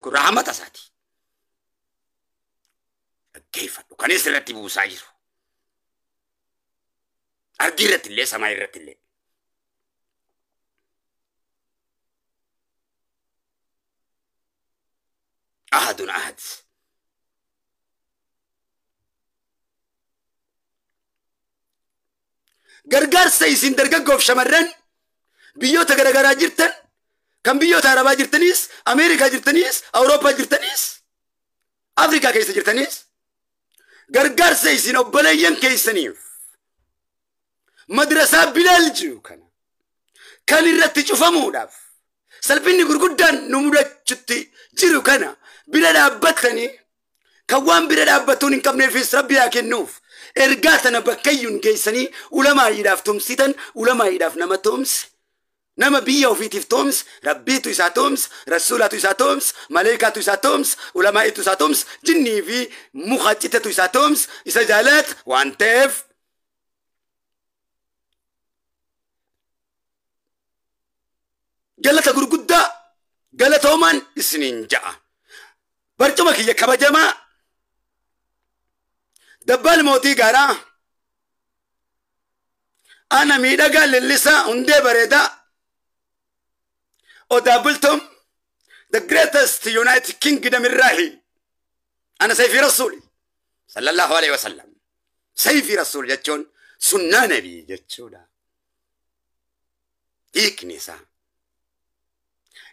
kun rahmata isaati. Dhaggeeffadhu kanis irratti buusaa jiru. Ardii irratti illee samaa irratti illee. Ahadun ahad. Gargaarsa isin dargaggoof shamarran biyyoota garaagaraa jirtan kan biyyoota Arabaa jirtanis Ameerikaa jirtanis Awurooppaa jirtanis Afrikaa keessa jirtanis gargaarsa isin obboleeyyan keessaniif madrasaa Bilaal jiru kana kan irratti cufamuudhaaf salphinni gurguddaan nu mudachutti jiru kana bira dhaabbatanii kan waan bira dhaabbatuun hin qabneefis Rabbi haa kennuuf ergaatana bakkayyuun geessanii ulamaa'iidhaaf tumsitan ulamaa'iidhaaf nama tumsi nama biyya ofiitiif tumsi Rabbiitu isaa tumsi rasuulaatu isaa tumsi maleekaatu isaa tumsi ulamaa'itu isaa tumsi jinnii fi muka citatu isaa tumsi isa jaalata waan ta'eef galata gurguddaa galatoomaan isiniin ja'a barcuma kiyya kabajamaa dabbal mootii gaaraa ana miidhagaa lillisaa hundee bareedaa odaa bultum the greatest United Kingdom irraahi ana sayfii rasuuli sallallahu alaihi wasallam sayfii rasuul jechuun sunnaa nabii jechuudha hiikni isaa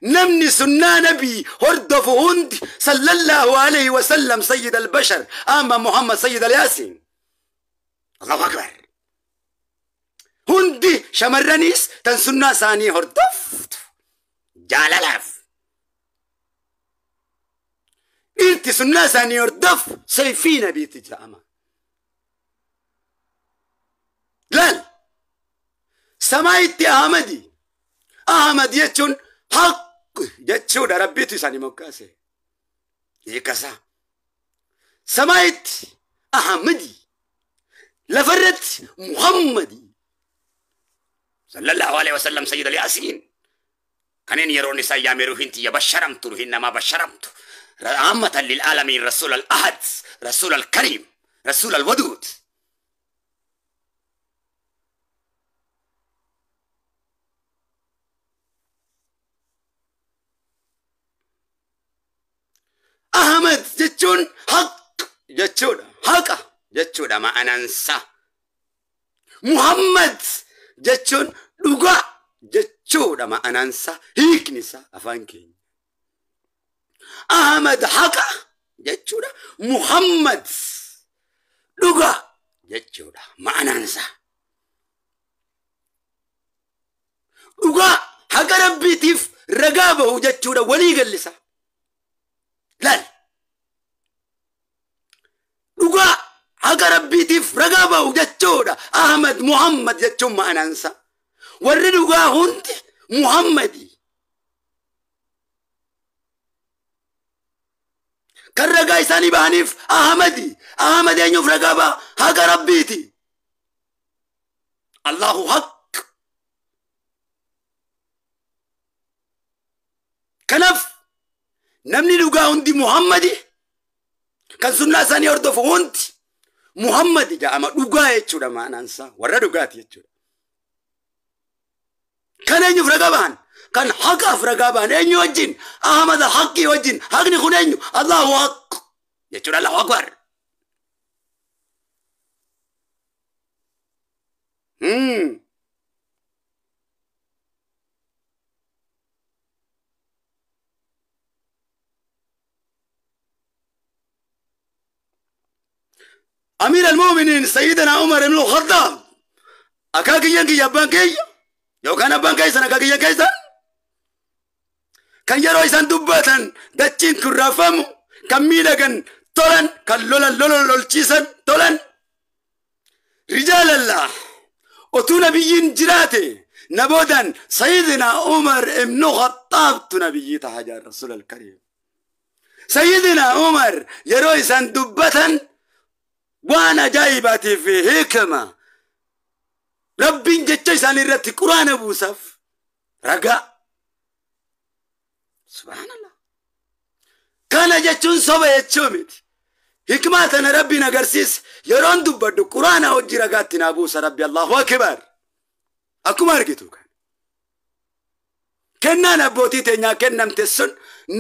نمني سنة نبي هردف هند صلى الله عليه وسلم سيد البشر أما محمد سيد الياسين الله أكبر هندي شمرنيس تن سنة ثاني هردف جاللاف إنت سنة ثاني هردف سيفي نبي تجاما لال سمايت أحمد يجون حق jechuudha rabbiitu isaanii moggaase eekasa samaayit ahmadi lafarratti muhammadi sallallahu alaihi wasallam sayyid al-yasin kaneen yeroon isaa yaameeru hinti yabasharamtu hinama basharamtu rahmatan lil alamin rasul al-ahad rasul al-karim rasul al-wadud أحمد جتون حق جتون حقا جتون ما أنسى محمد جتون لغا جتون ما أنسى هيك نسا أفانكين أحمد حقا جتون محمد لغا جتون ما أنسى لغا حق ربي تيف رقابه جتون ولي قلسا لا لغا حق ربي تيف رقابه وجتشودا أحمد محمد جتشوم ما أنسى ورد لغا هنت محمدي كرقا إساني بانيف أحمدي أحمد ينيف رقابه حق ربي تي الله حق كنف نمني لغا هندي محمدي كان سنة ثانية أردف هندي محمدي جاء أما لغا يتشودا ما ننسى ورا لغات يتشودا كان ينيو فرقابان كان حقا فرقابان ينيو وجين أحمد حقي وجين حقني خون ينيو الله حق يتشودا الله أكبر أمير المؤمنين سيدنا عمر بن الخطاب أكاكيان كي يبان كي يو كان يبان كيسان أكاكيان كيسان كان يرو إسان دباتان داتشين كرافامو كان ميلغان طولان كان لولان طولان رجال الله وتو نبيين جراتي نبودان سيدنا عمر بن الخطاب نبي تحجى الرسول الكريم سيدنا عمر يرو إسان دباتان وانا جايباتي في حكمة ربي جتشي ساني رتي قرآن أبو صف رقا سبحان الله kana jechuun soba jechuu miti hikmaa tana rabbiin agarsiise yeroon dubbadhu quraana hojii ragaatti naa buusa rabbi allahu akbar akkuma argitu kan kennaan abbootii teenyaa kennamte sun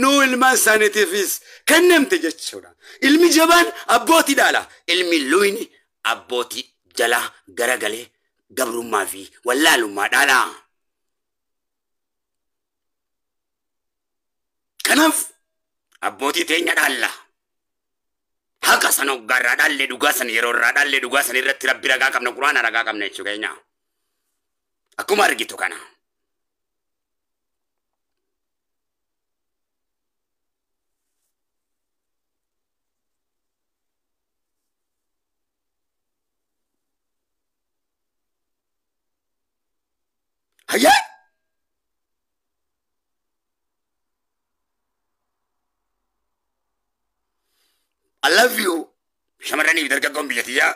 nuu ilmaan isaaniitiifis kennamte jechuudha ilmi jabaan abbootii dhaala ilmi luyni abbootii jalaa garagalee gabrummaa fi wallaalummaa dhaala kanaaf abbootii teenya dhaalla haqa san hoggaarraa dhaallee dhugaa san yeroo irraa dhaallee dhugaa san irratti rabbi ragaa qabna quraana ragaa qabna jechuu keenya akkuma argitu kana hayya I love you. Shamarraniif dargaggoon biyyatiyyaa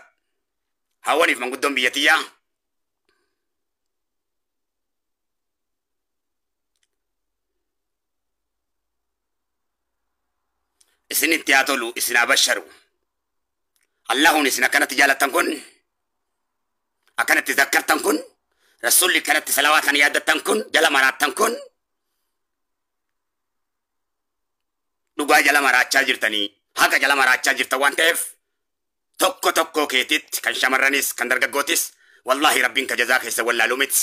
hawwaniif manguddoon biyyatiyyaa isinitti haa tolu isin abasharu Allahun isin akkanatti jaalattan kun akkanatti zakkartan kun rasulli kanatti salawaatan yaaddattan kun jala maraattan kun dhugaa jala maraachaa jirtanii haqa jala maraachaa jirta waan ta'eef tokko tokko keetitti kan shamarranis kan dargaggootis wallahi rabbiin ka jazaa keessa wallaaluu miti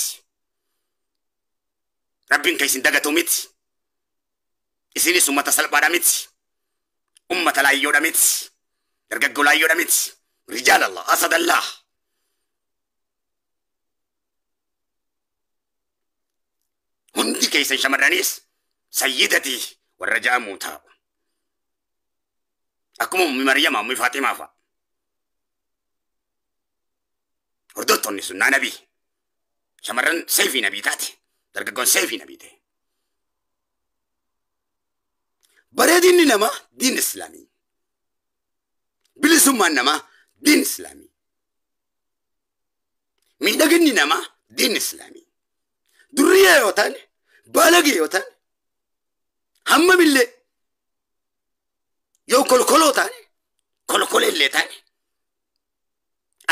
rabbiin ka isin dagatu miti isinis ummata salphaadha miti ummata laayyoodha miti dargaggoo laayyoodha miti rijaalallah asadallah hundi keessan shamarranis sayyidatii warra ja'amuu taa'u akkuma ummi Maryama ummi Faatimaa fa'a hordoftoonni sunnaa nabii shamarran seefii nabii taate dargaggoon seefii nabii ta'e bareedinni namaa diin islaamii bilisummaan namaa diin islaamii miidhaginni namaa diin islaamii durriyaa yoo ta'an baalagee yoo ta'an hamma billee yoo kolkoloo taane kolkolee illee taane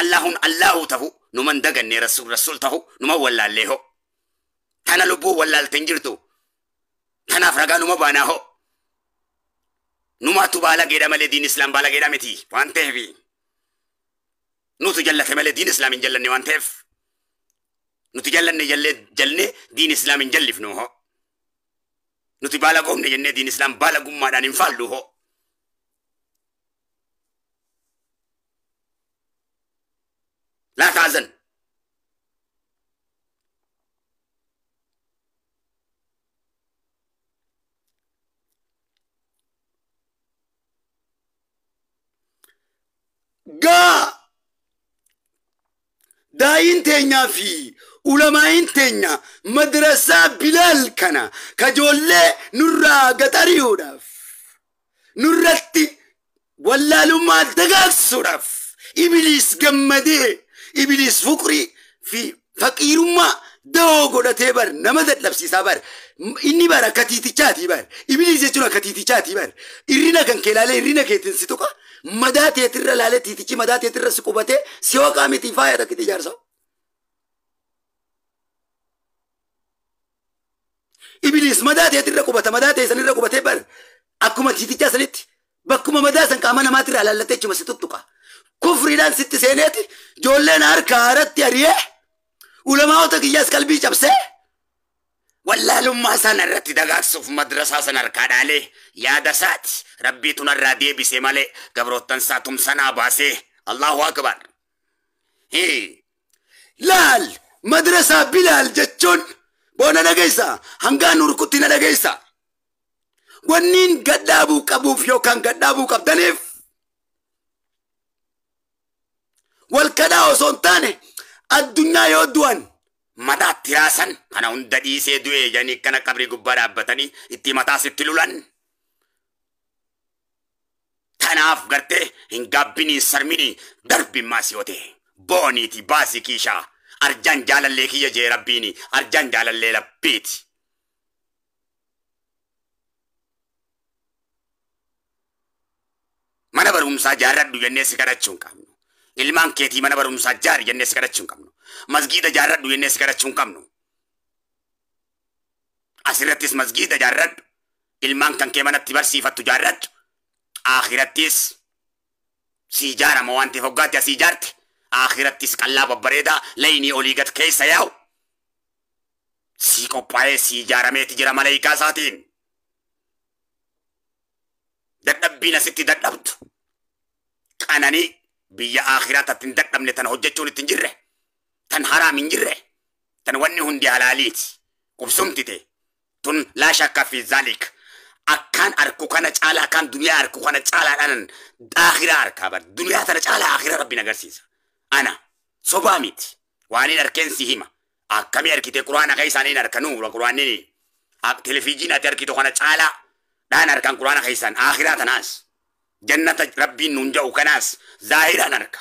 Allahun Allahu tahu numan daganne rasul tahu numan wallaallee ho tana lubbuu wallaalteen jirtu tanaaf ragaa numa baanaa ho numaatu baalageedha malee diin islaam baalageedha miti waan ta'eef nutu jallate malee diin islaam hin jallanne waan ta'eef nuti jallanne jalne diin islaam hin jallifnu ho nuti baalagoomne jennee diin islaam baalagummaadhaan hin faallu ho لا تحزن داين تينا في علماء تينا مدرسة بلال كنا كجولة نورا قطريو داف نورتي ولا لما دقاق سورف إبليس قمدي إبليس فقري في فقير ما دوغو دتبر نمدت لبسي سابر إني بارا كتيتي چاتي بار إبليس يجونا كتيتي چاتي بار إرينا كان كلالي إرينا كيتن سيتوكا مدات يتر لالي تيتي مدات يتر سكوبته سيوا كامي تيفايا دا كتي جارسو إبليس مدات يتر كوبته مدات يسن ركوبته بار أكما تيتي چاسنت بكما مداسن كامانا ماتر على لتيچ مسيتوكا كفر دان ست سنات جولن أركارت يريه علماء تقياس قلبي جبسه ولا لما سنرت دقاقس في مدرسة سنركاد عليه يا دسات ربي تنرادي بسمالي قبروتن ساتم سنا باسه الله أكبر هي لال مدرسة بلال جتشون بونا نجيسا هنگا نور كتنا نجيسا ونين قدابو كبو فيو كان قدابو كبدنف والكداو سونتاني الدنيا يودوان متى تراسن أنا هندي سيدوي يعني كنا كبري قبارة بتاني إتي متى ستلولان تناف قرته هنقابني سرمني درب ماسيوته بوني تي باسي كيشا أرجان جال اللي يجي ربيني أرجان جال اللي لبيت barumsaa jaarradhu jennee si kadhachuu hin qabnu. Ilmaan keetii mana barumsaa jaari jennee si kadhachuu hin qabnu. Masgiida jaarradhu jennee si kadhachuu hin qabnu. Asirrattis masgiida jaarradhu. Ilmaan kan kee manatti barsiifattu jaarradhu. Akhirattis si jaarama waan ta'eef hoggaatti asii jaarte. Akhirattis qallaa babbareedaa laynii olii gad keessa yaa'u. Si qophaa'ee si jaarameeti jira malaayikaa isaatiin. Dadhabbiin asitti dadhabdu. Qananii biyya akhiraatti hin dadhabne tan hojjechuun itti hin jirre. Tan haraam hin jirre. Tan wanni hundi halaaliiti. Qubsumti ta'e. Tun laa shakka fi zaalik. Akkaan arku kana caalaa akkaan duniyaa arku kana caalaadhaan akhiraa arkaa bar. Duniyaa tana caalaa akhiraa rabbiin agarsiisa. Ana sobaa miti. Waaniin arkeen si hima. Akkamii arkite quraana keessaaniin arkanuu quraanni televiijiin ati arkitu kana caalaa dhaan arkan quraana keessaan akhiraa tanaas jannata rabbiin nuun ja'u kanaas zaahiraan arka.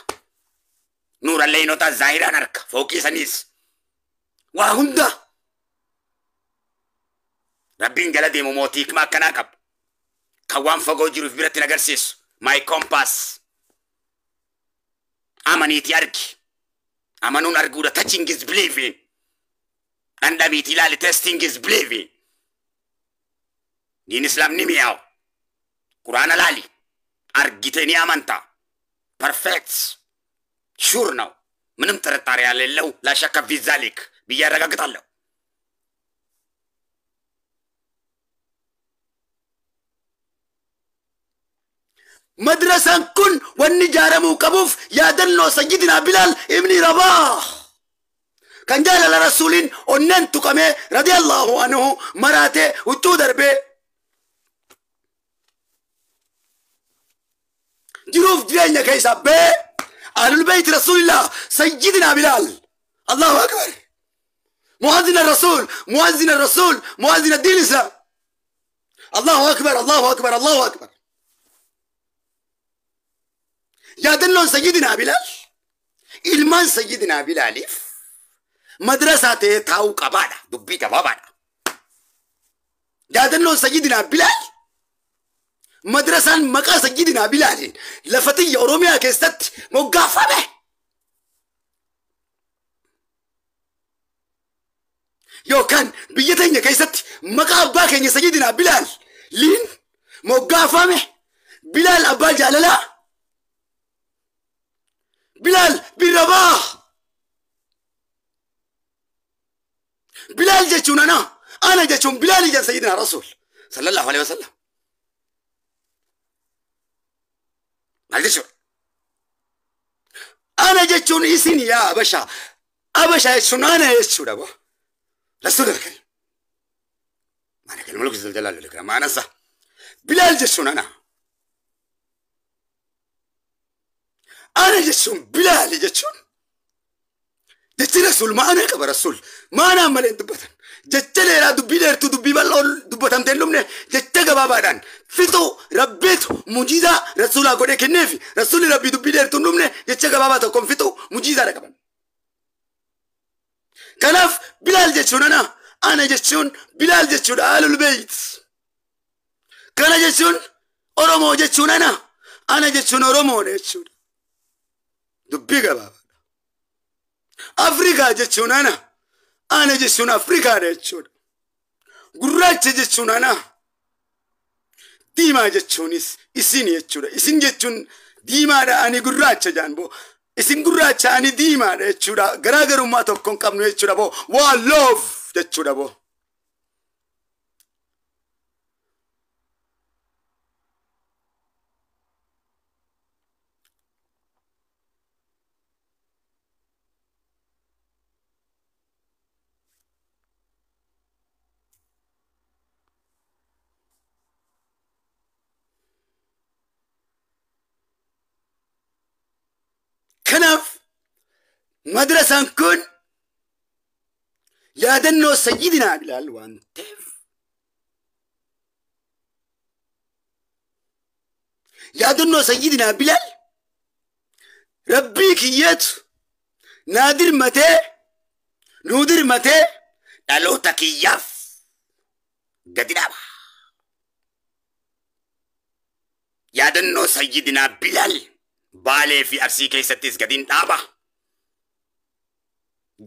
Nuurallee inotaa zaahiraan arka fooqii saniis waa hunda rabbiin jala deemu mootii hikmaa akkanaa qabu kan waan fagoo jiruuf biratti na agarsiisu my compass amaniiti argi amanuun arguudha touching is believing dhandhamiiti ilaali testing is believing diin islaam ni mi'aawu quraana laali argite ni amanta perfect sure ነው ምንም ጥርጣሬ ያሌለው لا شك في ذلك ብዬ አረጋግጣለሁ። مدرسة كن والنجارة قبوف يادنو سيدنا بلال ابن رباح كان جال لرسولين وننتو كمي رضي الله عنه مراته وتو دربي جروف جرينا كيسا بي أهل البيت رسول الله سيدنا بلال الله أكبر مؤذن الرسول مؤذن الرسول مؤذن الدين الإسلام الله أكبر الله أكبر الله أكبر يا دلون سيدنا بلال إلمان سيدنا بلال مدرسة تاو كبادا دبي كبابادا يا دلون سيدنا بلال مدرسة مكا سيدنا بلال لفتي أوروميا كيستت مقافة به يو كان بيتين كيست مكا باكين سيدنا بلال لين مقافة به بلال أبا جاللا بلال بن رباح بلال جتشون أنا جتشون بلال جا سيدنا رسول صلى الله عليه وسلم ما شو أنا جتشون إسين يا أبشا أبشا جتشون أنا جتشون أبو رسول الكريم ما أنا كلمة لك جل جلاله لك ما أنا صح بلال جتشون أنا جتشون بلال جتشون جت رسول ما أنا كبر رسول ما أنا مالين دبتن جت ليرا دبي لير تو دبي بالله دبتن تلومني جت جبابادان فيتو ربيتو مجيزة رسول أقوله كنفي رسول ربي دبي لير تلومني جت جباباتو كم فيتو مجيزة ركبان كناف بلال جتشون أنا جتشون بلال جتشون آل البيت كنا جتشون أرومو جتشون أنا جتشون أرومو جتشون دبي جبابا أفريقيا جتشون أنا جتشون أفريقيا جتشون غراتش جتشون ديما جتشون إسين جتشون إسين جتشون ديما دا أني غراتش جانبو إسين غراتش أني ديما جتشون غراغرو ما تكون كم جتشون بو واللوف جتشون بو كنف مدرسة كن يا دنو سيدنا بلال وانتف يا دنو سيدنا بلال ربيك يات نادر متى نودر متى ألو تكياف قدنا yaadannoo sayyidinaa Bilaal Baalee fi Arsii keessattis gadiin dhaaba.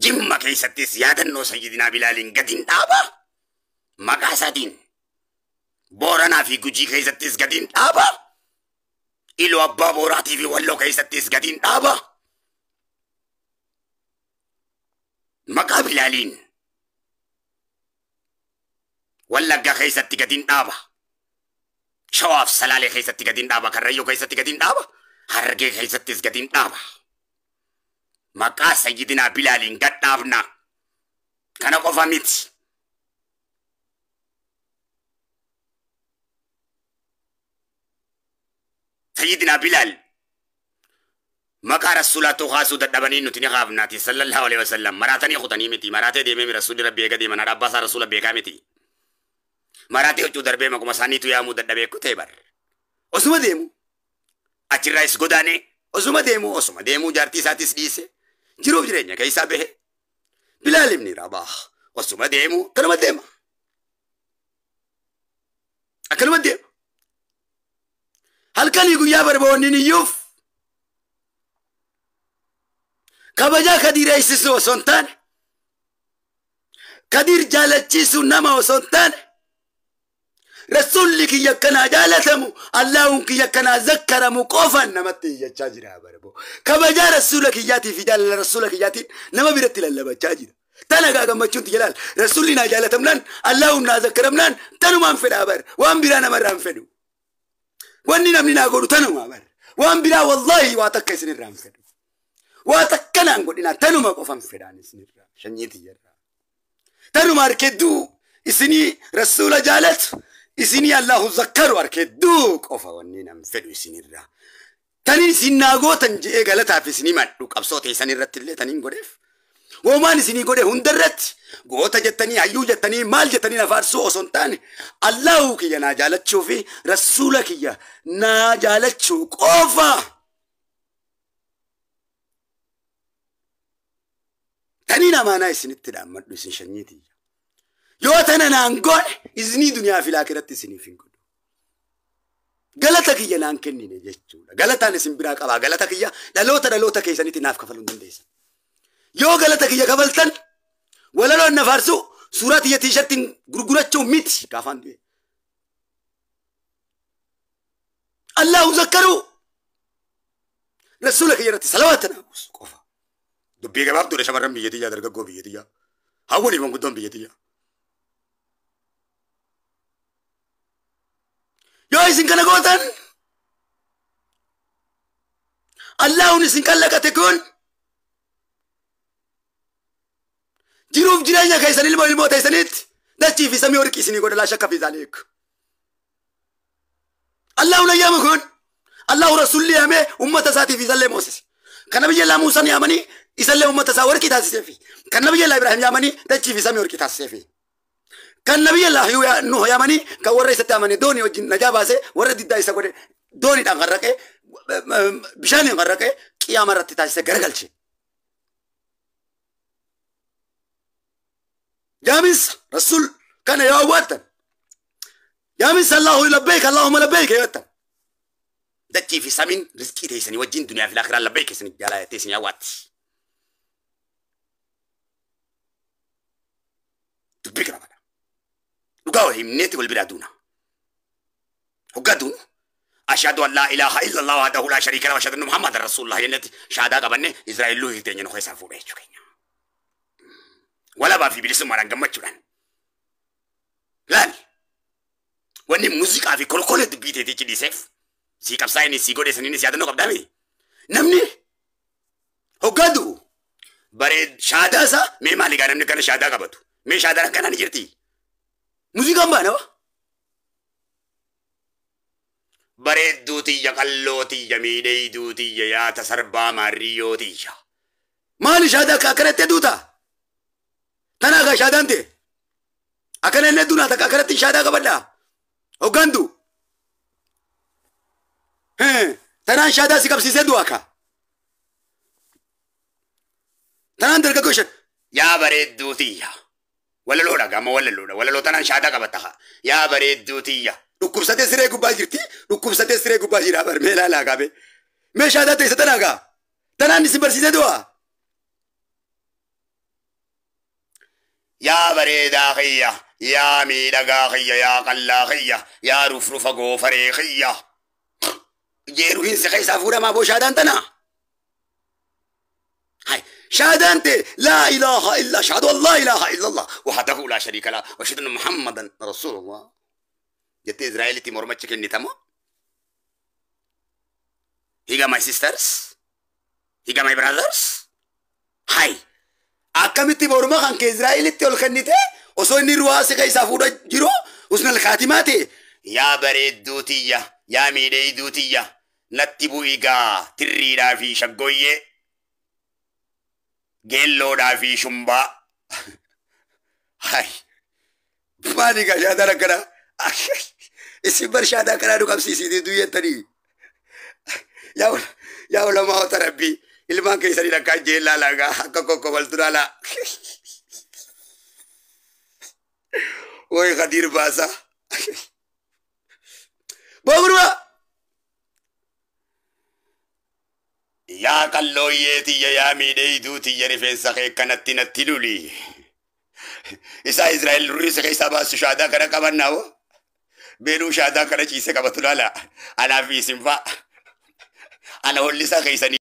Jimma keessattis yaadannoo sayyidinaa Bilaaliin gadiin dhaaba. Maqaa isaatiin Booranaa fi Gujii keessattis gadiin dhaaba. Iluu Abbaa Booraatii fi Walloo keessattis gadiin dhaaba. Maqaa Bilaaliin Wallagga keessatti gadiin dhaaba. Shawaaf Salaalee keessatti gadiin dhaaba. Karrayyoo keessatti gadiin dhaaba. Harargee keessattis gadiin dhaaba. Maqaa sayyidinaa Bilaaliin gad dhaabna. Kana qofa miti. Sayyidinaa Bilaal maqaa rasuulaatu haasuu dadhabanii nuti ni qaafnaati sallallahu alaihi wasallam. Maraatanii kutanii miti. Maraatee deemee rasuulli rabbi eega deeman haadha abbaasaa rasuula beekaa miti. Maraatee huccuu darbee makuma isaaniitu yaamuu dadhabee kutee bar. Osuma deemu achirraayis godaanee osuma deemu jaartii isaatis dhiise jiruuf jireenya keessaa bahe. Bilaal ibni Rabaah osuma deemu kanuma deema. Akkanuma deema. Halkanii guyyaa barbaannin iyyuuf kabajaa Kadiir eeysisu osoo hin taane, Kadiir jaalachiisu nama osoo hin taane, rasuulli kiyya akkanaa jaalatamu, Allaahun kiyya akkanaa zakkaramu qofaan namatti iyyachaa jira barbo. Kabajaa rasuula kiyyaatii fi jaalala rasuula kiyyaatiin nama biratti lallabachaa jira. Tana gaa gammachuutti jalaal rasuulli naa jaalatamnaan, Allaahun naa zakkaramnaan tanumaan fedhaa bar. Waan biraa namarraa hin fedhu. Wanni namni naa godhu tanuma bar. Waan biraa wallahi waa takka isinirraa hin fedhu. Waa takka naan godhina tanuma qofan fedhaan isinirraa shanyiiti jirra. Tanuma harkedduu isinii rasuula jaalatu isinii Allahu zakkaru harkedduu qofa wanni nam fedhu isinirraa. Taniin isin naa gootan je'ee galataaf isinii madhu qabsoo teessan irratti illee taniin godheef. Womaan isinii godhe hundarratti goota jettanii hayyuu jettanii maal jettanii na faarsuu osoo hin taane Allahu kiyya naa jaalachuu fi rasuula kiyya naa jaalachuu qofa. Taniin amaanaa isinitti dhaammadhu isin shanyiiti. Yoo tana naan godhe isinii duniyaa fi laakiratti isiniif hin godhu. Galata kiyya naan kennine jechuudha. Galataan isin biraa qabaa. Galata kiyya dhaloota keessanitti naaf kafaluu hin dandeessan. Yoo galata kiyya kafaltan walaloon na faarsu suuraa tiyya tiishartiin gurgurachuu miti gaafaan du'e. Allahu zakkaru rasuula kiyya irratti salawaata naa buusu qofa. Dubbii gabaabduudha shamarran biyyatiyyaa dargaggoo biyyatiyyaa hawwanii manguddoon biyyatiyyaa. Yoo isin kana gootan Allahun isin kallaqate kun jiruuf jireenya keessan ilmoo teessanitti dachii fi samii warqii isinii godha laa shakka fi zaaliik. Allahun ayyaama kun Allahu rasuulli yaamee ummata isaatii fi isallee moosise. Kana biyya laa Muusaan yaamanii isallee ummata isaa warqii taasiseefi. Kan nabiyya laa Ibraahim yaamanii dachii fi samii warqii taasiseefi. Kan nabiyya laa Nuh yaamanii kan warra isatti yaamanii doonii wajjin najaa baasee warra diddaa isa godhe dooniidhaan qarraqee bishaaniin qarraqee qiyaama irratti taasise garagalche. Yaaminsa rasuul kana yoo hawwaattan yaaminsa Allahu labbeeka Allahumma labbeeka yoottan dachii fi samiin rizqii teessanii wajjin duniyaa fi laakiraa labbeeka isin jaalaa teessin hawwaatti. Dubbii kana bada dhugaa wal himneeti wal biraa duuna hoggaa duunu ashhadu an laa ilaaha illallah wahdahu laa shariika lahu wa ashhadu anna muhammadan rasuulullah jennetti shahaadaa qabanne Israa'eluu hiiteenya nu keessaa fuudhee jechuu keenya. Wala baafi bilisummaadhaan gammachuudhaan laali wanni muuziqaa fi kolkolee dubbii teetii cidhiiseef sii qabsaa'inni sii godheessaniin si yaadannoo qabdaame namni hoggaa du'u bareed shahaadaa isaa mee maaligaa namni kana shahaadaa qabatu mee shahaadaan akkanaa ni jirti muuziqaan baanawa bareedduu tiyya qalloo tiyya miidheeyduu tiyya yaata sarbaa maarriyyoo tiyya maali shahaadaa akka akkanatti duuta tana aga shahaadaan ta'e akkana inni duunaa takka akkanatti shahaadaa qabadhaa hoggaantu tanaan shahaadaa si qabsiisee du'a akka tanaan dargaggoo shan yaa bareedduu tiyya walaloodha gama walaloodha walaloo tanaan shahaadaa qabatta yaa bareedduu tiyya dhukkubsatee siree gubbaa jirti dhukkubsatee siree gubbaa jira bar meelaa laa qabe meeshaa taate isa tanaagaa tanaan isin barsiisee du'a yaa bareedaa khiyya yaa miidhagaa khiyya yaa qallaa khiyya yaa rufrufa goofaree khiyya jeeru hin si keessaa fuudhamaa boo shaadaan tanaa هاي شهادانتي لا إله إلا أشهد أن لا إله إلا الله وحده لا شريك له وأشهد أن محمدا رسول الله جت إسرائيل تمر ما تشكل نتامو هيجا my sisters هيجا my brothers هاي أكمل تمر ما كان كإسرائيل تقول خنيته وصوني رواسي كي سافورا جرو وسنا الخاتمات يا بريد دوتية يا ميدي دوتية نتبو إيجا تريدا في شقوية Gelloodhaa fi shumbaa. Hai. Maali ka shaadaan akkana. Isin bar shaadaa kanaa nu qabsiisitee duyyettanii. Yaa ulamaa ota rabbii ilmaan keessanii lakkaan jeellaa laagaa akka kokkobaltu laalaa. Woy Khadiir Baasaa. Booguruma. Yaa qallooyyeetiyya yaa miidheeyduutiyya rifeensa kee kanatti natti luli. Isaa Israa'el rurriisa keessaa baasu shaadaa kana qabannaawo. Beenuu shaadaa kana ciise qabatu laala. Anaaf isin fa'a. Ana hollisaa keessanii.